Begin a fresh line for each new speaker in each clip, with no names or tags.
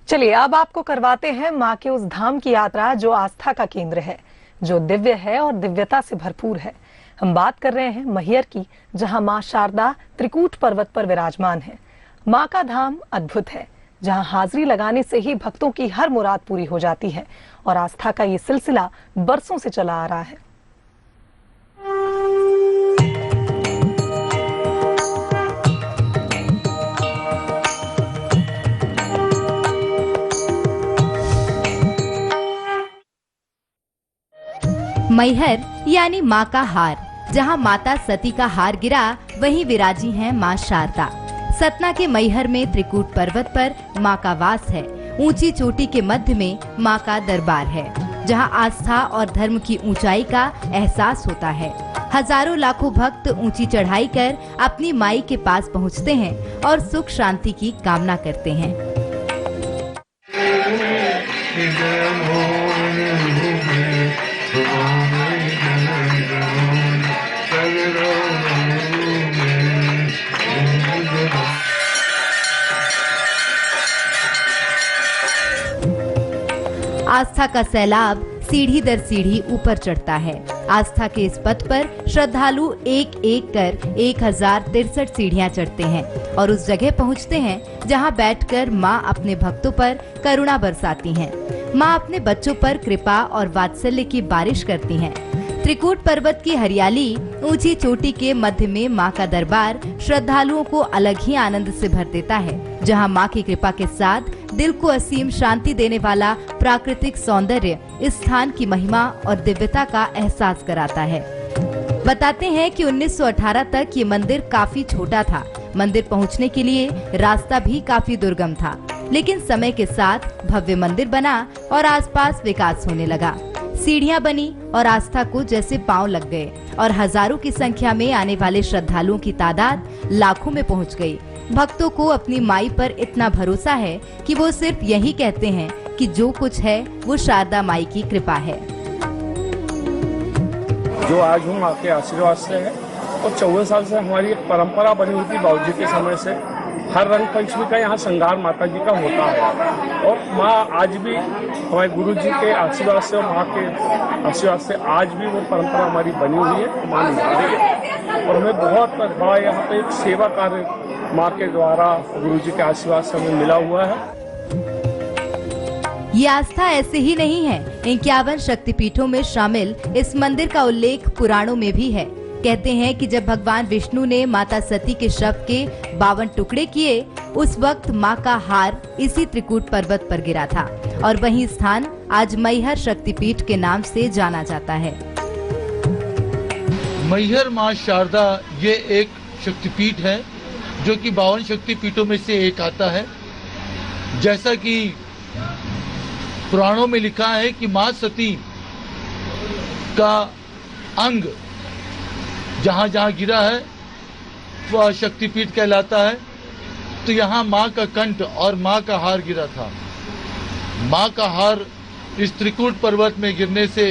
चलिए अब आपको करवाते हैं माँ के उस धाम की यात्रा जो आस्था का केंद्र है, जो दिव्य है और दिव्यता से भरपूर है। हम बात कर रहे हैं मैहर की, जहाँ माँ शारदा त्रिकूट पर्वत पर विराजमान है। माँ का धाम अद्भुत है, जहाँ हाजिरी लगाने से ही भक्तों की हर मुराद पूरी हो जाती है और आस्था का ये सिलसिला बरसों से चला आ रहा है।
मैहर यानी माँ का हार। जहाँ माता सती का हार गिरा, वहीं विराजी हैं माँ शारदा। सतना के मैहर में त्रिकूट पर्वत पर माँ का वास है। ऊंची चोटी के मध्य में माँ का दरबार है, जहाँ आस्था और धर्म की ऊंचाई का एहसास होता है। हजारों लाखों भक्त ऊंची चढ़ाई कर अपनी माई के पास पहुँचते हैं और सुख शांति की कामना करते हैं। आस्था का सैलाब सीढ़ी दर सीढ़ी ऊपर चढ़ता है। आस्था के इस पथ पर श्रद्धालु एक एक कर 1063 सीढ़ियां चढ़ते हैं और उस जगह पहुंचते हैं जहां बैठकर मां अपने भक्तों पर करुणा बरसाती हैं। मां अपने बच्चों पर कृपा और वात्सल्य की बारिश करती हैं। त्रिकूट पर्वत की हरियाली, ऊंची चोटी के मध्य में मां का दरबार श्रद्धालुओं को अलग ही आनंद से भर देता है, जहां मां की कृपा के साथ दिल को असीम शांति देने वाला प्राकृतिक सौंदर्य इस स्थान की महिमा और दिव्यता का एहसास कराता है। बताते हैं कि 1918 तक ये मंदिर काफी छोटा था। मंदिर पहुंचने के लिए रास्ता भी काफी दुर्गम था, लेकिन समय के साथ भव्य मंदिर बना और आसपास विकास होने लगा। सीढ़ियां बनी और आस्था को जैसे पांव लग गए और हजारों की संख्या में आने वाले श्रद्धालुओं की तादाद लाखों में पहुंच गई। भक्तों को अपनी माई पर इतना भरोसा है कि वो सिर्फ यही कहते हैं कि जो कुछ है वो शारदा माई की कृपा है।
जो आज हूँ माँ के आशीर्वाद से है और 14 साल से हमारी एक परंपरा बनी हुई थी बाबूजी के समय से। हर रंग पंचमी का यहाँ श्रृंगार माता जी का होता है और माँ आज भी हमारे गुरु जी के आशीर्वाद से और माँ के आशीर्वाद से आज भी वो परंपरा हमारी बनी हुई है। माँ निभा रही है और हमें बहुत बड़ा यहाँ पे एक सेवा कार्य माँ के द्वारा गुरु जी के आशीर्वाद से हमें मिला हुआ है।
ये आस्था ऐसे ही नहीं है। 51 शक्तिपीठों में शामिल इस मंदिर का उल्लेख पुराणों में भी है। कहते हैं कि जब भगवान विष्णु ने माता सती के शव के 52 टुकड़े किए, उस वक्त माँ का हार इसी त्रिकूट पर्वत पर गिरा था और वही स्थान आज मैहर शक्तिपीठ के नाम से जाना जाता है।
मैहर माँ शारदा ये एक शक्तिपीठ है जो कि 52 शक्तिपीठों में से एक आता है। जैसा कि पुराणों में लिखा है कि माँ सती का अंग जहाँ जहाँ गिरा है वह शक्तिपीठ कहलाता है। तो यहाँ माँ का कंठ और माँ का हार गिरा था। माँ का हार इस त्रिकूट पर्वत में गिरने से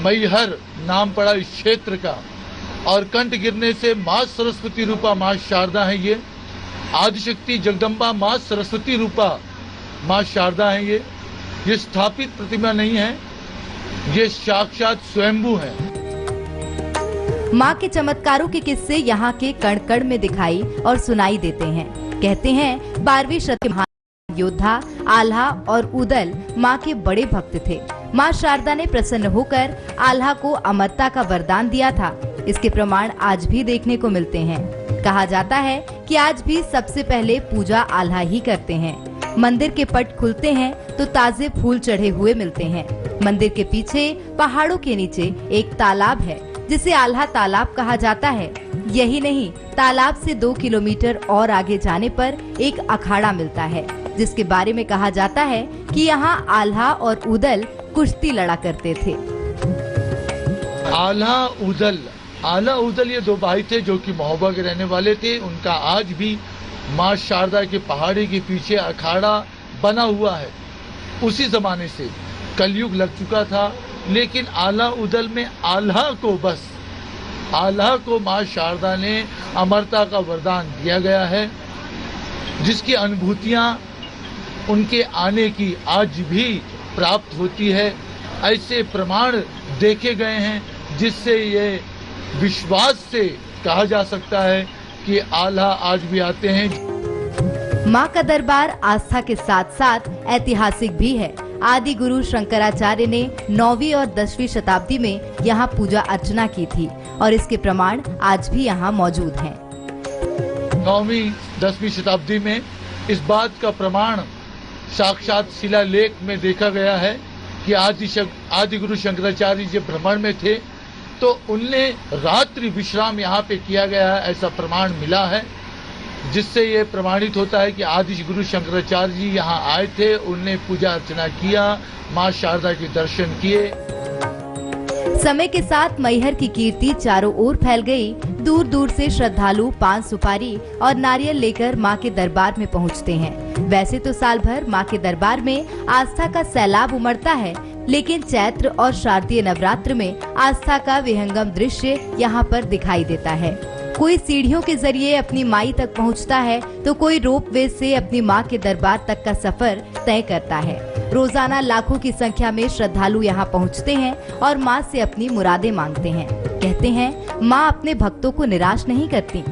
मैहर नाम पड़ा इस क्षेत्र का, और कंठ गिरने से माँ सरस्वती रूपा माँ शारदा है। ये आदिशक्ति जगदम्बा माँ सरस्वती रूपा माँ शारदा है। ये स्थापित प्रतिमा नहीं है, ये साक्षात स्वयंभू है।
माँ के चमत्कारों के किस्से यहाँ के कण कण में दिखाई और सुनाई देते हैं। कहते हैं 12वीं शताब्दी के महान योद्धा आल्हा और उदल माँ के बड़े भक्त थे। माँ शारदा ने प्रसन्न होकर आल्हा को अमरता का वरदान दिया था। इसके प्रमाण आज भी देखने को मिलते हैं। कहा जाता है कि आज भी सबसे पहले पूजा आल्हा ही करते हैं। मंदिर के पट खुलते हैं तो ताजे फूल चढ़े हुए मिलते हैं। मंदिर के पीछे पहाड़ों के नीचे एक तालाब है जिसे आल्हा तालाब कहा जाता है। यही नहीं, तालाब से 2 किलोमीटर और आगे जाने पर एक अखाड़ा मिलता है, जिसके बारे में कहा जाता है कि यहाँ आल्हा और उदल कुश्ती लड़ा करते थे।
आल्हा उदल ये 2 भाई थे जो कि महोबा के रहने वाले थे। उनका आज भी माँ शारदा के पहाड़ी के पीछे अखाड़ा बना हुआ है। उसी जमाने से कलयुग लग चुका था, लेकिन आल्हा उदल में आल्हा को माँ शारदा ने अमरता का वरदान दिया गया है, जिसकी अनुभूतियाँ उनके आने की आज भी प्राप्त होती है। ऐसे प्रमाण देखे गए हैं जिससे ये विश्वास से कहा जा सकता है कि आल्हा आज भी आते हैं।
मां का दरबार आस्था के साथ साथ ऐतिहासिक भी है। आदि गुरु शंकराचार्य ने 9वीं और 10वीं शताब्दी में यहाँ पूजा अर्चना की थी और इसके प्रमाण आज भी यहाँ मौजूद हैं।
9वीं 10वीं शताब्दी में इस बात का प्रमाण साक्षात शिलालेख में देखा गया है कि आदि गुरु शंकराचार्य जब भ्रमण में थे तो उनने रात्रि विश्राम यहाँ पे किया गया है, ऐसा प्रमाण मिला है, जिससे ये प्रमाणित होता है कि आदि गुरु शंकराचार्य जी यहाँ आए थे, उनने पूजा अर्चना किया, माँ शारदा के दर्शन किए।
समय के साथ मैहर की कीर्ति चारों ओर फैल गई। दूर दूर से श्रद्धालु पान सुपारी और नारियल लेकर मां के दरबार में पहुंचते हैं। वैसे तो साल भर मां के दरबार में आस्था का सैलाब उमड़ता है, लेकिन चैत्र और शारदीय नवरात्र में आस्था का विहंगम दृश्य यहाँ पर दिखाई देता है। कोई सीढ़ियों के जरिए अपनी माई तक पहुँचता है तो कोई रोपवे से अपनी माँ के दरबार तक का सफर तय करता है। रोजाना लाखों की संख्या में श्रद्धालु यहाँ पहुँचते हैं और माँ से अपनी मुरादें मांगते हैं। कहते हैं माँ अपने भक्तों को निराश नहीं करती।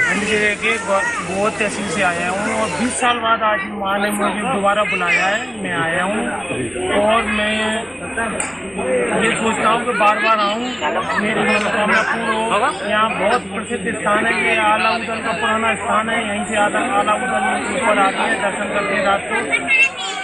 हम जिले के गोवा तहसील से आया हूँ और 20 साल बाद आज माँ ने मुझे दोबारा बुलाया है। मैं आया हूँ और मैं ये सोचता हूँ कि बार बार आऊँ, मेरी मनोकामना पूर्ण हो। यहाँ बहुत प्रसिद्ध स्थान है, ये आला उदल का पुराना स्थान है। यहीं से आला उदल ऊपर आते हैं, दर्शन करते हैं रात को,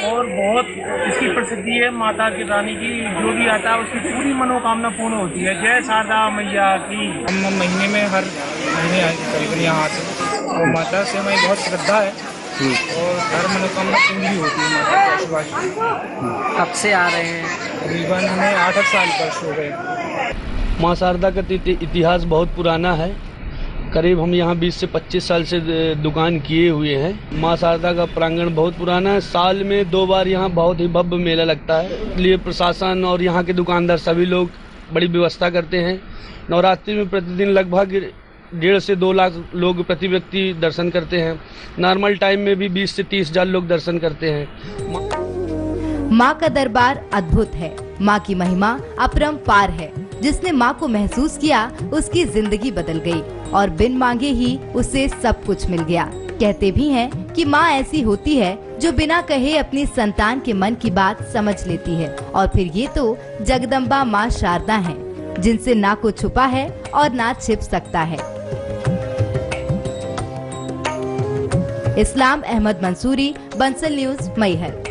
और बहुत इसकी प्रसिद्धि है माता की रानी की। जो भी आता है उसकी पूरी मनोकामना पूर्ण होती है। जय शारदा मैया की। हम महीने में हर महीने करीबन यहाँ आते हैं और माता से हमें बहुत श्रद्धा है और हर मनोकामना पूरी होती है माता के आशीर्वाद से।
कब से आ रहे हैं?
करीबन हमें 8 साल वर्ष हो गए।
माँ शारदा का इतिहास बहुत पुराना है। करीब हम यहाँ 20 से 25 साल से दुकान किए हुए हैं। माँ शारदा का प्रांगण बहुत पुराना है। साल में 2 बार यहाँ बहुत ही भव्य मेला लगता है, इसलिए प्रशासन और यहाँ के दुकानदार सभी लोग बड़ी व्यवस्था करते हैं। नवरात्रि में प्रतिदिन लगभग 1.5 से 2 लाख लोग प्रति व्यक्ति दर्शन करते हैं। नॉर्मल टाइम में भी 20 से 30 हजार लोग दर्शन करते हैं।
माँ का दरबार अद्भुत है। माँ की महिमा अपरंपार है। जिसने माँ को महसूस किया उसकी जिंदगी बदल गई और बिन मांगे ही उसे सब कुछ मिल गया। कहते भी हैं कि माँ ऐसी होती है जो बिना कहे अपनी संतान के मन की बात समझ लेती है। और फिर ये तो जगदम्बा माँ शारदा हैं, जिनसे ना कुछ छुपा है और ना छिप सकता है। इस्लाम अहमद मंसूरी, बंसल न्यूज, मैहर।